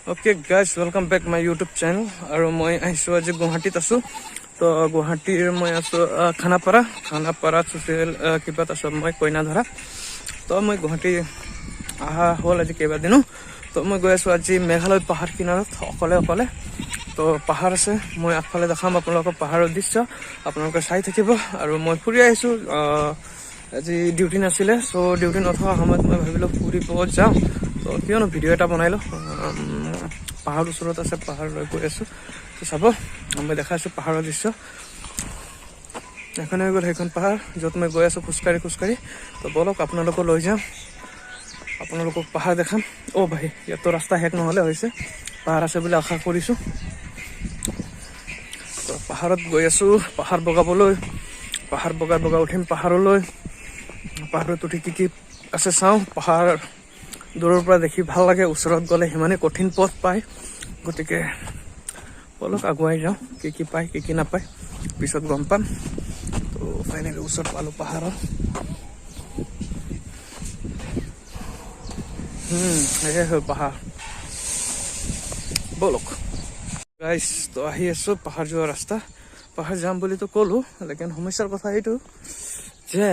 Okay guys welcome back my YouTube channel और मैं iso आज गुवाहाटीत आसो तो गुवाहाटीर मैं आसो खानापारा सोशल किबा तासो मैं कइनाधरा तो मैं गुवाहाटी आहा हल आज केइबादिनो तो मैं गई आसो आज मेघालय पाहाड़ किनारत अकले अकले तो पाहाड़ আছে मैं আগফালে দেখাম আপোনালোকক পাহাৰৰ দৃশ্য আপোনালোকে চাই থাকিব আৰু মই ফুৰি আহিছো আজি ডিউটি নাছিলে সো ডিউটি নথকা সময়ত মই ভাবিলো ফুৰিব যাম তো কিয়নো ভিডিঅ' এটা বনাইলো পাহাড়ৰ ওচৰত আছে পাহাৰলৈ গৈ আছো তো চাব মই দেখাইছো পাহাৰৰ দৃশ্য এখন হৈ গ'ল সেইখন পাহাৰ য'ত মই গৈ আছো খোজকাঢ়ি তো বলক আপোনালোকক লৈ যাম আপোনালোকক পাহাৰ দেখাম অ ভাই ইয়াতো ৰাস্তা শেষ নহলে হৈছে পাহাৰ আছে বুলি আশা কৰিছো তো পাহাৰত গৈ আছো পাহাৰ বগাবলৈ পাহাৰ বগাই উঠিম পাহাৰলৈ পাহাৰত উঠি কি আছে চাওঁ পাহাৰ দূৰৰ পৰা দেখি ভাল লাগে ওচৰত গ'লে হিমানে কঠিন পথ পায় গতিকে বলক আগুৱাই যাওঁ কি পায় কি নাপায় পিছত গম পাম তো ফাইনেলি ওচৰত পালো পাহাৰৰ এই হ'ল পাহাৰ বলক গাইস তো আহি আছো পাহাৰ যোৱা ৰাস্তা পাহাৰ যাম বুলি তো ক'লো লেকিন সমস্যাৰ কথা এইটো যে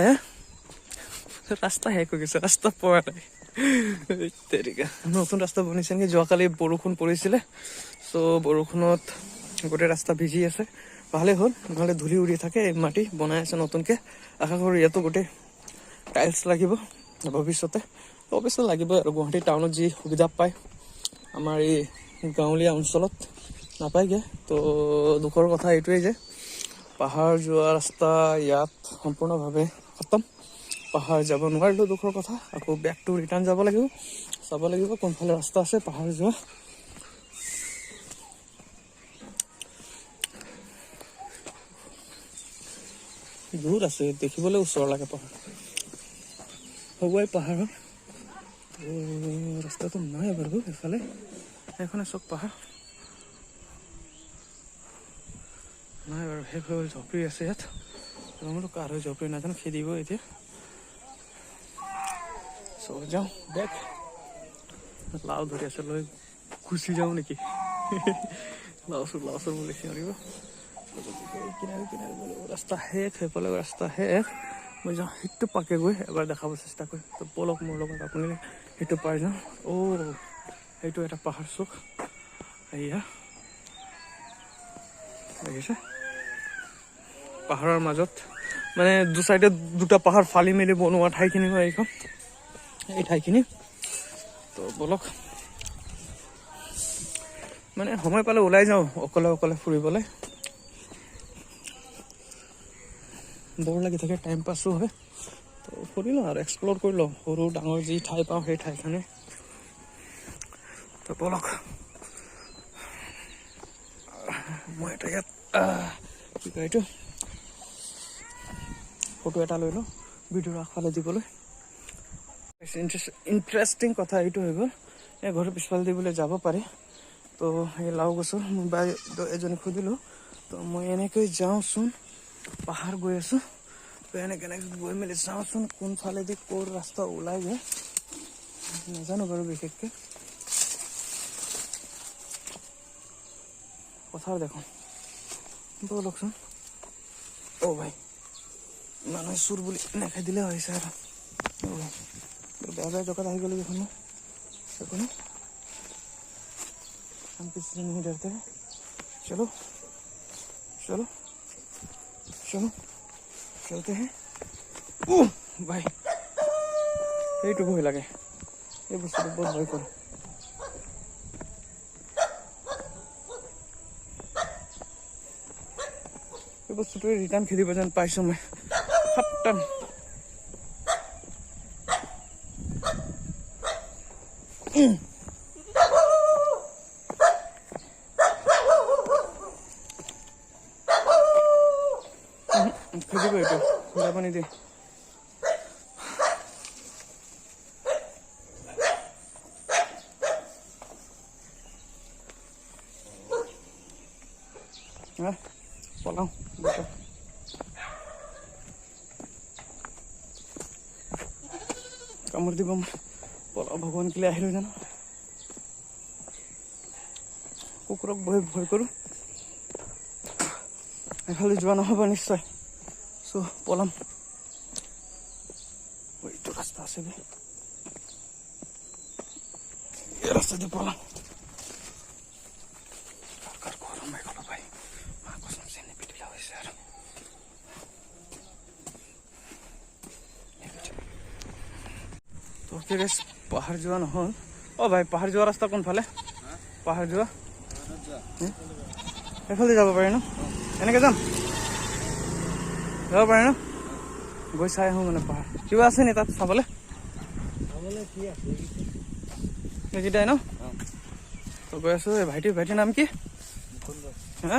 ৰাস্তা শেষ হৈ গৈছে ৰাস্তা পোৱা নাই নতুন ৰাস্তা বনিছে নেকি যোৱাকালি বৰষুণ পৰিছিলে সো বৰষুণত গোটেই ৰাস্তা ভিজি আছে ভালে হ'ল নহ'লে ধূলি উৰি থাকে এই মাটি বনাই আছে নতুনকে আশা কৰোঁ ইয়াতো গোটেই টাইলছ লাগিব ভৱিষ্যতে অৱশ্যে লাগিব আৰু গুৱাহাটী টাউনত যি সুবিধা পায় আমাৰ এই গাঁৱলীয়া অঞ্চলত নাপায়গে তো দুখৰ কথা এইটোৱেই যে পাহাৰ যোৱা ৰাস্তা ইয়াত সম্পূৰ্ণভাৱে খতম পাহাৰ যাব নোৱাৰিলো দুখৰ কথা আকৌ বেক টু ৰিটাৰ্ণ যাব লাগিব চাব লাগিব কোনফালে ৰাস্তা আছে পাহাৰ যোৱা দূৰ আছে দেখিবলৈ ওচৰ লাগে পাহাৰ হগুৱাই পাহাৰৰ ৰাস্তাটো নাই বাৰু এফালে এইখনে চব পাহাৰ নাই বাৰু শেষ হৈ ঝপৰি আছে ইয়াত মোৰতো কাৰ হৈ ঝপৰি নাজানো খেদিব এতিয়া সো যাওঁ বেক লাও ধৰি আছে লৈ গুচি যাওঁ নেকি লাও বুলি চিঞৰিব কিনাৰে ৰাস্তা শেষ সেইফালে ৰাস্তা শেষ মই যাওঁ সেইটো পাকে গৈ এবাৰ দেখাব চেষ্টা কৰিম তো বলক মোৰ লগত আপুনি সেইটো পাই যাওঁ সেইটো এটা পাহাৰ চুক এয়া দেখিছে পাহাৰৰ মাজত মানে দু চাইডে দুটা পাহাৰ ফালি মেলি বনোৱা ঠাইখিনি হয় এইখন এই ঠাইখিনি তো বলক মানে সময় পালে ওলাই যাওঁ অকলে ফুৰিবলৈ বৰ লাগি থাকে টাইম পাছো হয় তো ফুৰি লওঁ আৰু এক্সপ্ল'ৰ কৰি লওঁ সৰু ডাঙৰ যি ঠাই পাওঁ সেই ঠাইখিনি তো বলক মই এটা ইয়াত কি কয় এইটো ফটো এটা লৈ লওঁ ভিডিঅ'ৰ আগফালে দিবলৈ ইণ্টাৰেষ্টিং কথা এইটো হৈ গ'ল এই ঘৰৰ পিছফালে দি বোলে যাব পাৰি তো এই লাও গছৰ মই বাইদেউ এজনী সুধিলোঁ তো মই এনেকৈ যাওঁচোন পাহাৰ গৈ আছোঁ তো এনেকৈ গৈ মেলি যাওঁচোন কোনফালেদি ক'ৰ ৰাস্তা ওলাই যায় নাজানো বাৰু বিশেষকৈ পথাৰ দেখোন বলকচোন অ' ভাই মানুহে চুৰ বুলি নেখাই দিলে হৈছে আৰু বেয়া জেগাত আহি গ'লো দেখোন দেখোন हम किसी से नहीं डरते चलो चलते हैं भाई এইটো ভয় লাগে এই বস্তুটো বহুত ভয় কৰে এই বস্তুটো ৰিটাৰ্ণ খেলিব যেন পাইছো মই সাতটান খুজিব এইটো যাব নিদিয়ে পলাও কামড় দিব পলাও ভগৱান কেলে আহিলো জানো কুকুৰক বহুত ভয় কৰোঁ। এফালে যোৱা নহ'ব নিশ্চয়। চ' পলাম। এইটো ৰাস্তা আছে বে, এই ৰাস্তা দি পলাম। গৰম হৈ গ'ল ভাই, মা কচম চেনি পিটিলা হৈছে আৰু। তো পাহাৰ যোৱা নহ'ল। অ' ভাই পাহাৰ যোৱা ৰাস্তা কোনফালে? পাহাৰ যোৱা এইফালে যাব পাৰি ন? এনেকৈ যাম, যাব পাৰি ন? গৈ চাই আহোঁ মানে পাহাৰ কিবা আছে নি তাত চাবলৈ? এইকেইটাই ন? তো গৈ আছোঁ। এই ভাইটিৰ নাম কি? হা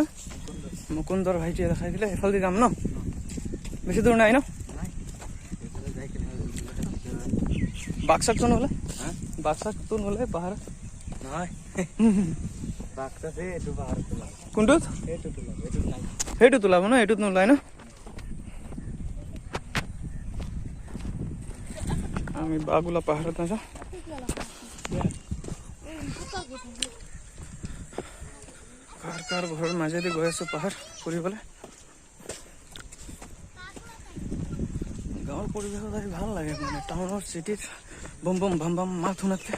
মুকুন্দৰ ভাইটিয়ে দেখাই দিলে। এইফালে যাম ন? বেছি দূৰ নাই ন? বাক্সাটো নহ'লে বাক্সাটো নহ'লে পাহাৰ নহয়। কোনটোত? সেইটো তোলাব ন? এইটোত নোলায় ন? আমি বাগুলা পাহাৰত নাযাওঁ। কাৰ ঘৰৰ মাজেদি গৈ আছোঁ পাহাৰ ফুৰিবলৈ। গাঁৱৰ পৰিৱেশত আহি ভাল লাগে মানে, টাউনৰ চিটিত বম বম ভাম ভাম মাত শুনাতকৈ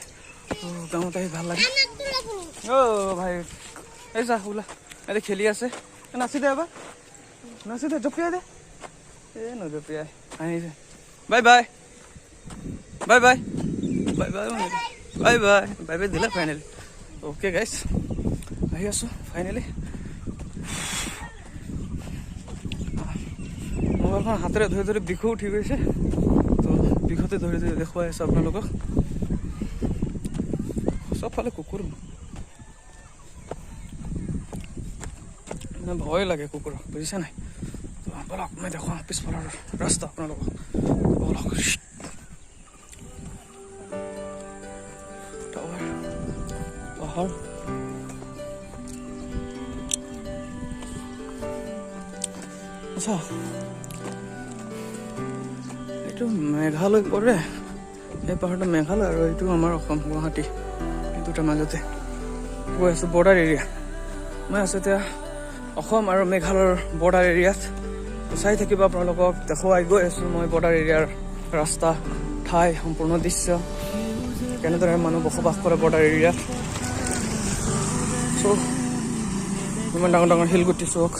গাঁৱত আহি ভাল লাগে। অ' ভাই এই যা ওলা, এতিয়া খেলি আছে। নাচি দে এবাৰ, নাচি দে, জঁপিয়াই দে। এই নজঁপিয়াই আহিছে। Bye bye bye bye bye bye bye bye bye bye দিলে ফাইনেলি। অ'কে গাইছ, আহি আছোঁ ফাইনেলি। মোবাইলখন হাতেৰে ধৰি ধৰি বিষো উঠি গৈছে। তো বিষতে ধৰি ধৰি দেখুৱাই আছোঁ আপোনালোকক। চবফালে কুকুৰ, মানে ভয় লাগে কুকুৰক, বুজিছে নাই? তো বলক মই দেখুৱাওঁ পিছফালৰ ৰাস্তা আপোনালোকক। বলক। পাহাৰ আচ্ছা, এইটো মেঘালয় পৰে। এই পাহাৰটো মেঘালয় আৰু এইটো আমাৰ অসম গুৱাহাটী, এই দুটাৰ মাজতে গৈ আছোঁ। বৰ্ডাৰ এৰিয়া মই আছোঁ এতিয়া অসম আৰু মেঘালয়ৰ বৰ্ডাৰ এৰিয়াত। চাই থাকিব আপোনালোকক দেখুৱাই গৈ আছোঁ মই বৰ্ডাৰ এৰিয়াৰ ৰাস্তা, ঠাই, সম্পূৰ্ণ দৃশ্য, কেনেদৰে মানুহ বসবাস কৰে বৰ্ডাৰ এৰিয়াত। চ' ইমান ডাঙৰ ডাঙৰ শিলগুটি চৌক,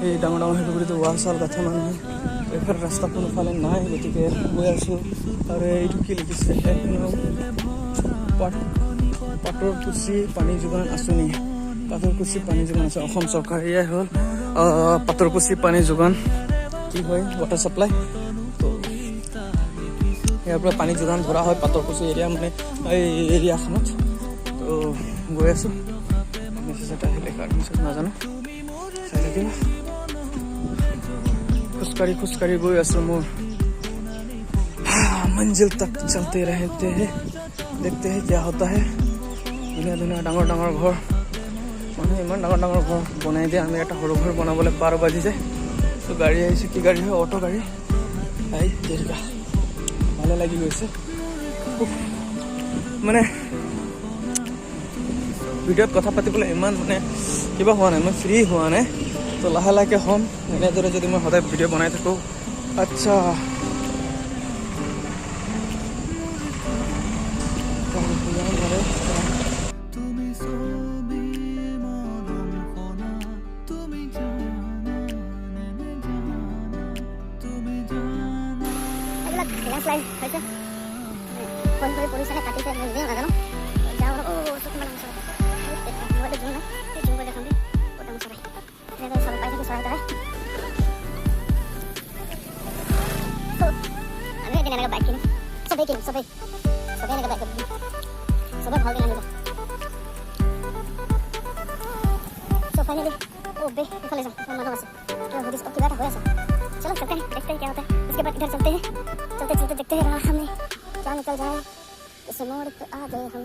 এই ডাঙৰ ডাঙৰ শিলগুটিটো ৱাল চাল গাঁঠে মানুহে। এইফালে ৰাস্তা কোনোফালে নাই, গতিকে গৈ আছোঁ। আৰু এইটো কি লিখিছে? পাটৰকুচি পানী যোগান আঁচনি। পাটৰকুচি পানী যোগান আছে অসম চৰকাৰ। এয়াই হ'ল পাটৰকুচি পানী যোগান, কি হয় ৱাটাৰ চাপ্লাই। তো ইয়াৰ পৰা পানী যোগান ধৰা হয় পাটৰকুচি এৰিয়া, মানে এই এৰিয়াখনত। তো গৈ আছোঁ। মেছেজ এটা আহিলে, কাৰ মেছেজ নাজানো, চাই থাকিব। খোজকাঢ়ি গৈ আছোঁ মোৰ মঞ্জিল তক চলতে रहते हैं, देखते हैं क्या होता है। ধুনীয়া ধুনীয়া ডাঙৰ ডাঙৰ ঘৰ, মানুহে ইমান ডাঙৰ ডাঙৰ ঘৰ বনাই দিয়ে। আমি এটা সৰু ঘৰ বনাবলৈ 12 বাজি যায়। তো গাড়ী আহিছে, কি গাড়ী হয়? অটো গাড়ী। আহি দেৰিকা ভালে লাগি গৈছে। মানে ভিডিঅ'ত কথা পাতিবলৈ ইমান মানে কিবা হোৱা নাই, মই ফ্ৰী হোৱা নাই। তো লাহে লাহেকৈ হ'ম। এনেদৰে যদি মই সদায় ভিডিঅ' বনাই থাকোঁ। আচ্ছা, चलो चलते हैं, देखते हैं क्या होता है। उसके बाद इधर चलते हैं, चलते चलते देखते हैं राह हमें क्या निकल जाए। इस मोड़ पे आ गए हम।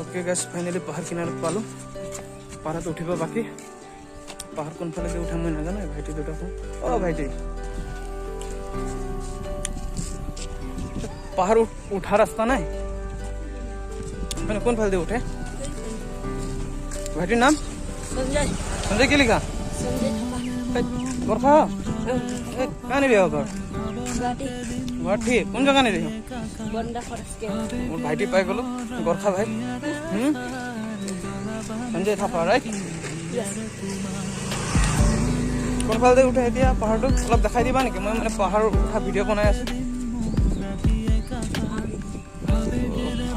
ओके गाइस, फाइनली पाহাৰ কিনাৰত পালোঁ। পাহাৰত উঠিব বাকী। পাহাৰ কোনফালে উঠা মই নাজানো। ভাইটি দুটা, অ' ভাইটি পাহাৰ উঠা ৰাস্তা নাই মানে কোনফালে উঠে ভাইটিৰ নাম সঞ্জয় কি লিখা বৰখা कहाँ नहीं रहो घर गुवाहाटी कौन जगह नहीं रही मोर भाईटी पाई गलो गोरखा भाई संजय थापा राइट कौन फाल दे उठे এতিয়া পাহাৰটো অলপ দেখাই দিবা নেকি মই মানে পাহাৰ উঠা ভিডিঅ' বনাই আছো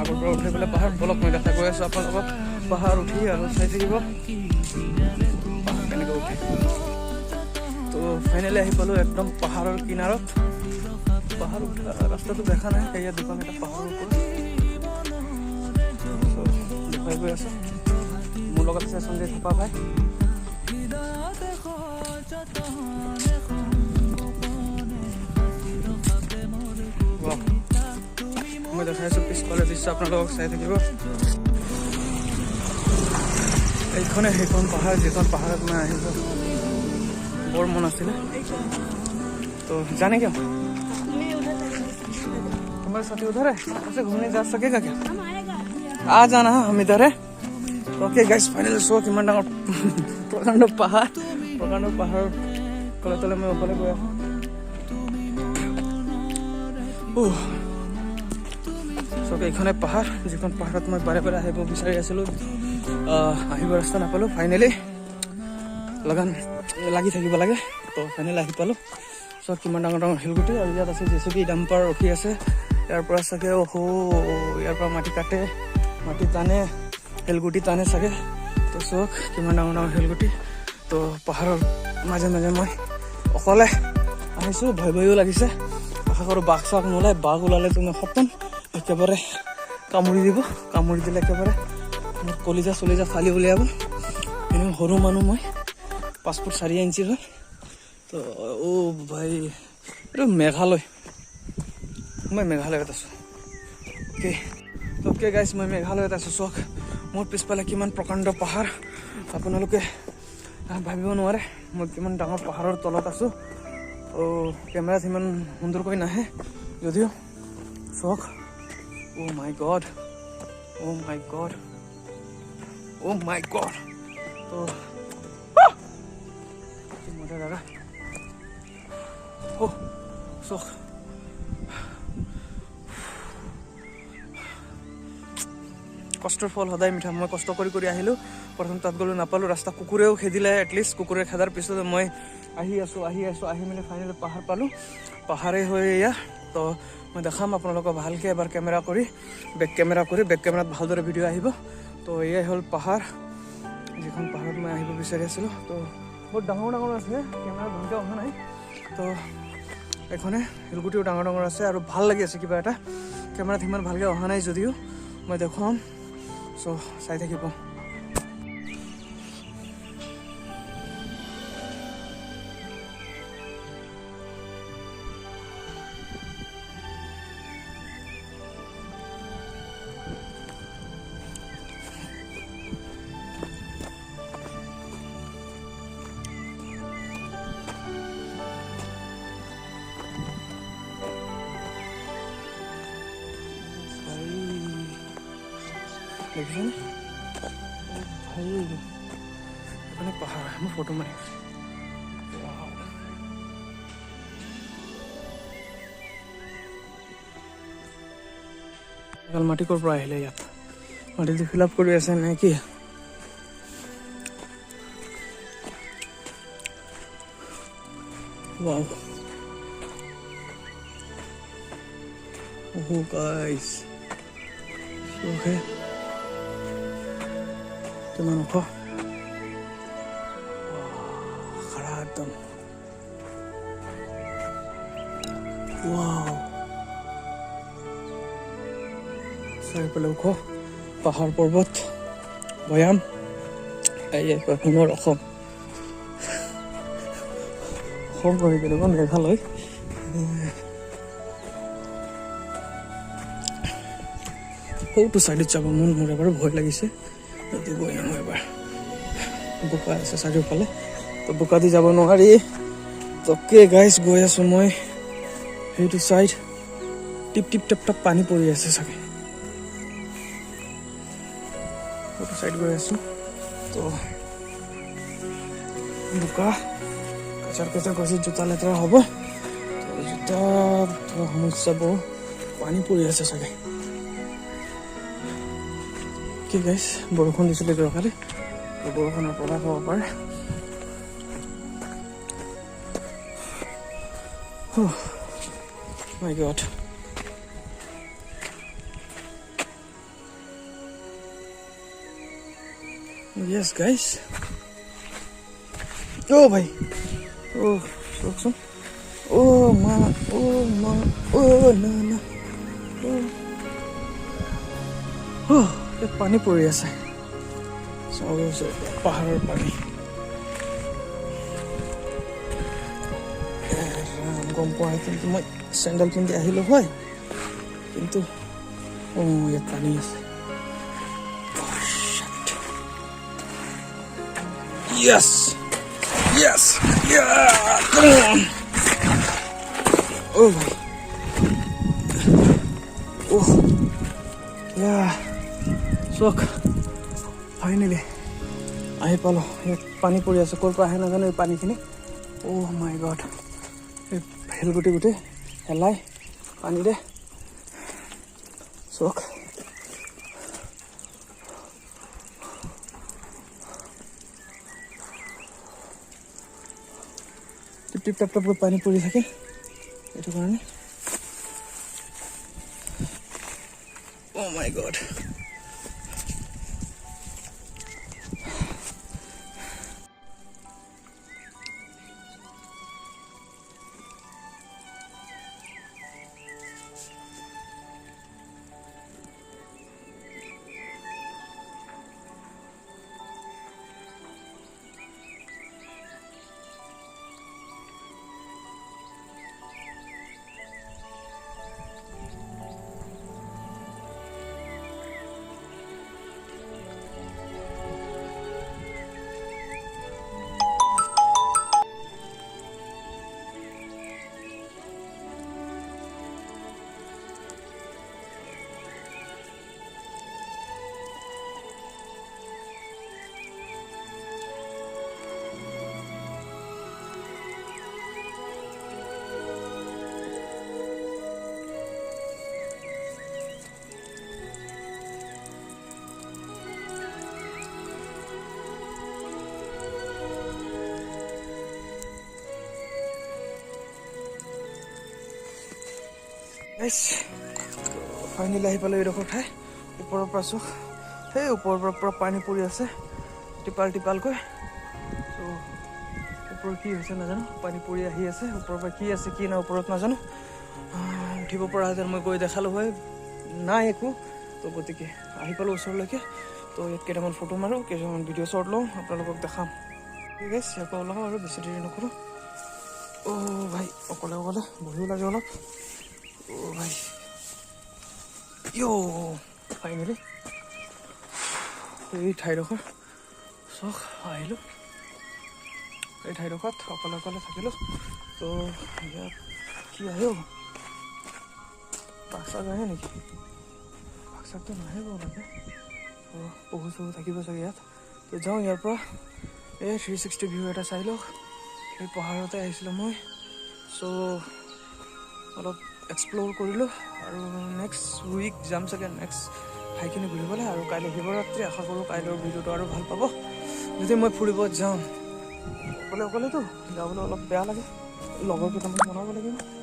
আগৰ পৰা উঠি পেলাই পাহাৰ অলপ মই দেখা গৈ আছো আপোনালোকক পাহাৰ উঠি আৰু চাই থাকিব কেনেকৈ উঠে তো ফাইনালি আহি পালো একদম পাহাৰৰ কিনাৰত পাহাৰ উঠা ৰাস্তাটো দেখা নাই এয়া দোকান এটা পাহাৰৰ ওপৰত দেখাই গৈ আছো মোৰ লগত আছে সঞ্জয় থাপা ভাই মই দেখাই আছো পিছফালে দৃশ্য আপোনালোকক চাই থাকিব এইখনে সেইখন পাহাৰ যিখন পাহাৰত মই আহিব বৰ মন আছিলে तो जाने क्या तुम्हारे साथी उधर है उसे घूमने जा सकेगा क्या आ जाना हम इधर है ओके गाइस फाइनल शो कि मन प्रकांड पहाड़ कले तले मैं ऊपर गया सो এইখনে পাহাৰ যিখন পাহাৰত মই বাৰে বাৰে আহিব বিচাৰি আছিলো আহিব ৰাস্তা নাপালো ফাইনেলি लगान লাগি থাকিব লাগে তো ফাইনেলি আহি পালো সব কিমান ডাঙৰ ডাঙৰ শিলগুটি আৰু ইয়াত আছে জেচিবি ডাম্পাৰ ৰখি আছে ইয়াৰ পৰা চাগে ইয়াৰ পৰা মাটি কাটে মাটি টানে শিলগুটি টানে চাগে তো চক কিমান ডাঙৰ ডাঙৰ শিলগুটি তো পাহাৰৰ মাজে মাজে মই অকলে আহিছো ভয়ো লাগিছে আশা কৰোঁ বাঘ চাঘ নোলায় বাঘ ওলালে তুমি সপন একেবাৰে কামুৰি দিব কামুৰি দিলে একেবাৰে মোৰ কলিজা চলিজা ফালি উলিয়াব এনেও সৰু মানুহ মই 5 ফুট 4 ইঞ্চি হয় তো ও ভাই এইটো মেঘালয় মই মেঘালয়ত আছো ওকে গাইছ মই মেঘালয়ত আছো চক মোৰ পিছফালে কিমান প্ৰকাণ্ড পাহাৰ আপোনালোকে ভাবিব নোৱাৰে মই কিমান ডাঙৰ পাহাৰৰ তলত আছো কেমেৰাত ইমান সুন্দৰকৈ নাহে যদিও চক ও মাই গড তো মজা জায়গা চক কষ্টৰ ফল সদায় মিঠা মই কষ্ট কৰি আহিলোঁ প্ৰথম তাত গ'লো নাপালোঁ ৰাস্তা কুকুৰেও খেদিলে এটলিষ্ট কুকুৰে খেদাৰ পিছত মই আহি মেলি ফাইনেলি পাহাৰ পালোঁ পাহাৰে হৈ এয়া তো মই দেখাম আপোনালোকক ভালকৈ এবাৰ বেক কেমেৰাত ভালদৰে ভিডিঅ' আহিব তো এয়াই হ'ল পাহাৰ যিখন পাহাৰত মই আহিব বিচাৰি আছিলোঁ তো বহুত ডাঙৰ আছে কেমেৰা ভালকৈ অহা নাই তো এইখনে শিলগুটিও ডাঙৰ আছে আৰু ভাল লাগি আছে কিবা এটা কেমেৰাত সিমান ভালকৈ অহা নাই যদিও মই দেখুৱাম চ' চাই থাকিব देखिए भाई अपने पहाड़ में फोटो मारे कल माटी को प्राय ले जाता माटी तो फिलअप कर ऐसे नहीं कि वाओ ओह गाइस ओके किमान ओख खड़ा एकदम वाव চাৰিওফালে ওখ পাহাৰ পৰ্বত ভৈয়াম পুনৰ অসম হৈ গ'ল মেঘালয় সৌটো চাইডত যাব মোৰ এবাৰ ভয় লাগিছে গৈ আহোঁ এবাৰ বোকা আছে চাৰিওফালে তো বোকা দি যাব নোৱাৰি তোকে গাইছ গৈ আছোঁ মই সেইটো সাইড টিপ টিপ টপ টপ পানী পৰি আছে চাগে সেইটো সাইড গৈ আছো তো বুকা কাচাৰ কাচাৰ কৰিছে জোতা লেতেৰা হ'ব তো জোতা সমস্যা বহু পানী পৰি আছে চাগে কি গাইছ বৰষুণ দিছিলে যোৱাকালি বৰষুণৰ প্ৰভাৱ হ'ব পাৰে Oh my god. Yes guys. Oh bhai. Oh so. Oh ma. Oh ma. Oh na na. Oh. ये पानी पड़ी আছে so পাহাৰৰ পানী গম পোৱা কিন্তু মই চেণ্ডেল পিন্ধি আহিলো হয় কিন্তু ইয়াত পানী আছে yes yes yeah come on oh oh yeah চক ফাইনেলি আহি পালো ইয়াত পানী পৰি আছে ক'ৰ পৰা আহে নাজানো এই পানীখিনি oh my god হেলগুটি গুটি হেলাই পানী দে চক টিপ টিপ টপ টপ পানী পৰি থাকে এইটো কাৰণে oh my god guys finally আহি পালো এইডোখৰ ঠাই ওপৰৰ পৰা চোক সেই ওপৰৰ পৰা পানী পৰি আছে টিপাল টিপালকৈ তো ওপৰত কি হৈছে নাজানো পানী পৰি আহি আছে ওপৰৰ পৰা কি আছে কি না ওপৰত নাজানো উঠিব পৰা যেন মই গৈ দেখালো হয় নাই একো তো গতিকে আহি পালো ওচৰলৈকে তো ইয়াত কেইটামান ফটো মাৰো কেইটামান ভিডিঅ' শ্বৰ্ট লওঁ আপোনালোকক দেখাম ঠিক আছে ইয়াৰ পৰা ওলাওঁ আৰু বেছি দেৰি নকৰোঁ ভাই অকলে অকলে বহিও লাগে অলপ ভাই ফাইনেলি এই ঠাইডোখৰ চখ আহিলোঁ এই ঠাইডোখৰত অকলে অকলে থাকিলোঁ তো ইয়াত কি আহে পাক চাক আহে নেকি পাক চাকটো নাহে বাৰু লাগে পহু চহু থাকিব চাগে ইয়াত তো যাওঁ ইয়াৰ পৰা এই 360 ভিউ এটা চাই লওক সেই পাহাৰতে আহিছিলোঁ মই চ' অলপ এক্সপ্ল'ৰ কৰিলোঁ আৰু নেক্সট উইক যাম চাগে নেক্সট ঠাইখিনি ঘূৰিবলৈ আৰু কাইলৈ শিৱৰাত্ৰি আশা কৰোঁ কাইলৈৰ ভিডিঅ'টো আৰু ভাল পাব যদি মই ফুৰিব যাওঁ অকলে অকলেতো যাবলৈ অলপ বেয়া লাগে লগৰ কেইটামান বনাব লাগিব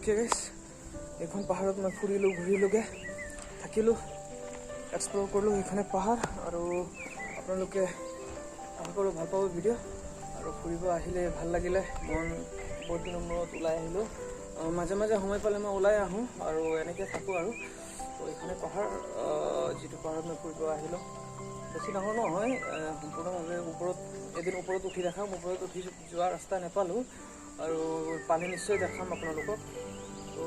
অ'কে গাইছ, এইখন পাহাৰত মই ফুৰিলোঁ, ঘূৰিলোঁগৈ, থাকিলোঁ, এক্সপ্ল'ৰ কৰিলোঁ সেইখনে পাহাৰ। আৰু আপোনালোকে আশা কৰোঁ ভাল পাব ভিডিঅ'। আৰু ফুৰিব আহিলে ভাল লাগিলে, মন বহুত দিনৰ মূৰত ওলাই আহিলোঁ। মাজে মাজে সময় পালে মই ওলাই আহোঁ আৰু এনেকৈ থাকোঁ আৰু। তো এইখনে পাহাৰ, যিটো পাহাৰত মই ফুৰিব আহিলোঁ, বেছি ডাঙৰ নহয়, সম্পূৰ্ণভাৱে ওপৰত, এদিন ওপৰত উঠি দেখাম। ওপৰত উঠি যোৱা ৰাস্তা নাপালোঁ আৰু পানী নিশ্চয় দেখাম আপোনালোকক। তো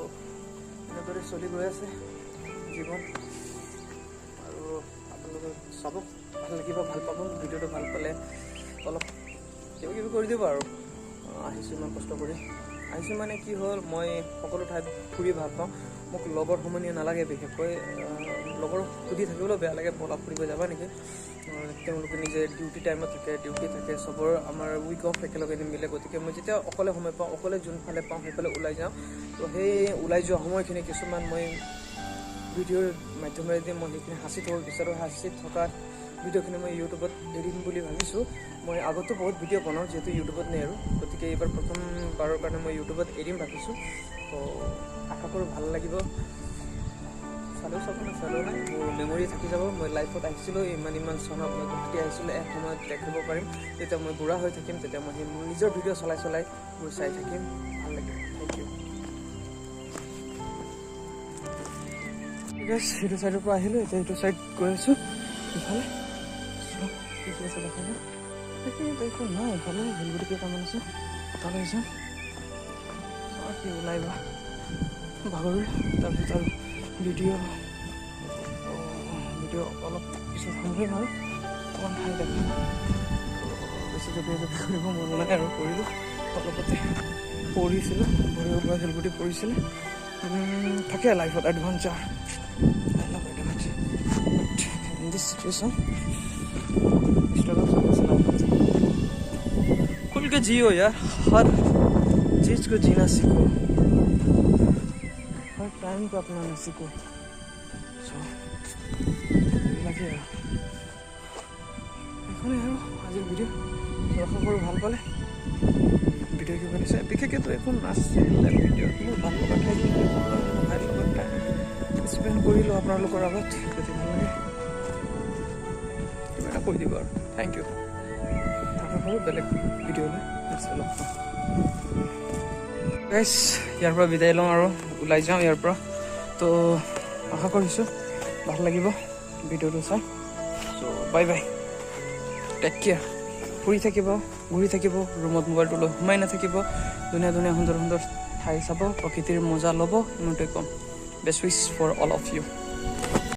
এনেদৰে চলি গৈ আছে জীৱন। আৰু আপোনালোকে চাব, ভাল লাগিব, ভাল পাব ভিডিঅ'টো। ভাল পালে অলপ কিবা কিবি কৰি দিব আৰু। আহিছোঁ ইমান কষ্ট কৰি, আহিছোঁ মানে কি হ'ল, মই সকলো ঠাইত ফুৰি ভাল পাওঁ। মোক লগৰ সমনীয়া নালাগে, বিশেষকৈ লগৰ সুধি থাকিবলৈও বেয়া লাগে, বলা ফুৰিব যাবা নেকি। তেওঁলোকে নিজে ডিউটি টাইমত থাকে, ডিউটি থাকে, চবৰ আমাৰ উইক অফ একেলগে নিমিলে। গতিকে মই যেতিয়া অকলে সময় পাওঁ, অকলে যোনফালে পাওঁ সেইফালে ওলাই যাওঁ। তো সেই ওলাই যোৱা সময়খিনি কিছুমান মই ভিডিঅ'ৰ মাধ্যমেৰে মই সেইখিনি সাঁচি থ'ব বিচাৰোঁ। সাঁচি থকা ভিডিঅ'খিনি মই ইউটিউবত এৰিম বুলি ভাবিছোঁ। মই আগতো বহুত ভিডিঅ' বনাওঁ, যিহেতু ইউটিউবত নেৰোঁ। গতিকে এইবাৰ প্ৰথমবাৰৰ কাৰণে মই ইউটিউবত এৰিম ভাবিছোঁ। তো আশা কৰোঁ ভাল লাগিব। চালেও চাব, নাচালেও নাই, মোৰ মেমৰি থাকি যাব। মই লাইফত আহিছিলোঁ, ইমান চনত মই গুৱাহাটী আহিছিলোঁ, এক সময়ত দেখিব পাৰিম। যেতিয়া মই বুঢ়া হৈ থাকিম, তেতিয়া মই সেই মোৰ নিজৰ ভিডিঅ' চলাই মোৰ চাই থাকিম, ভাল লাগিব। Thank you. ঠিক আছে, সেইটো চাইডৰ পৰা আহিলোঁ, এতিয়া এইটো চাইড গৈ আছোঁ। ইফালে কি আছে দেখাব, এইখন নাই, ইফালে শিলগুটি কেইটামান আছে, তালৈ যাম। কি ওলাই বা ভাগৰি। তাৰপিছত আৰু ভিডিঅ' অলপ পিছত সামৰিম আৰু অকণমান ঠাই দেখাম। বেছি জপিয়াই কৰিব মন নাই আৰু কৰিলোঁ। অলপতে পৰিছিলোঁ, ভৰিৰ পৰা শিলগুটি পৰিছিলে। থাকে লাইফত adventure, I love adventure, but in this situation struggle say life खुल के जियो यार, हर चीज़ को जीना सीखो, हर टाइम को अपनाना सीखो। सो লাগে আৰু এইখনে আৰু আজিৰ ভিডিঅ'। আশা কৰোঁ ভাল পালে ভিডিঅ' কি বনিছে। বিশেষকৈতো একো নাছিল ভিডিঅ'ত, মোৰ ভাল লগা ঠাইখিনি ভাইৰ লগত টাইম স্পেণ্ড কৰিলোঁ আপোনালোকৰ আগত। যদি ভাল লাগে কিবা এটা কৈ দিব আৰু। Thank U. আশা কৰোঁ বেলেগ ভিডিঅ'লৈ লগ পাম। গাইছ, ইয়াৰ পৰা বিদায় লওঁ আৰু ওলাই যাওঁ ইয়াৰ পৰা। তো আশা কৰিছোঁ ভাল লাগিব ভিডিঅ'টো চাই। চ' বাই বাই, টেক কেয়াৰ। ফুৰি থাকিব, ঘূৰি থাকিব, ৰুমত মোবাইলটো লৈ সোমাই নাথাকিব। ধুনীয়া ধুনীয়া সুন্দৰ সুন্দৰ ঠাই চাব, প্ৰকৃতিৰ মজা ল'ব, ইমানটোৱে ক'ম। Best wish for all of U.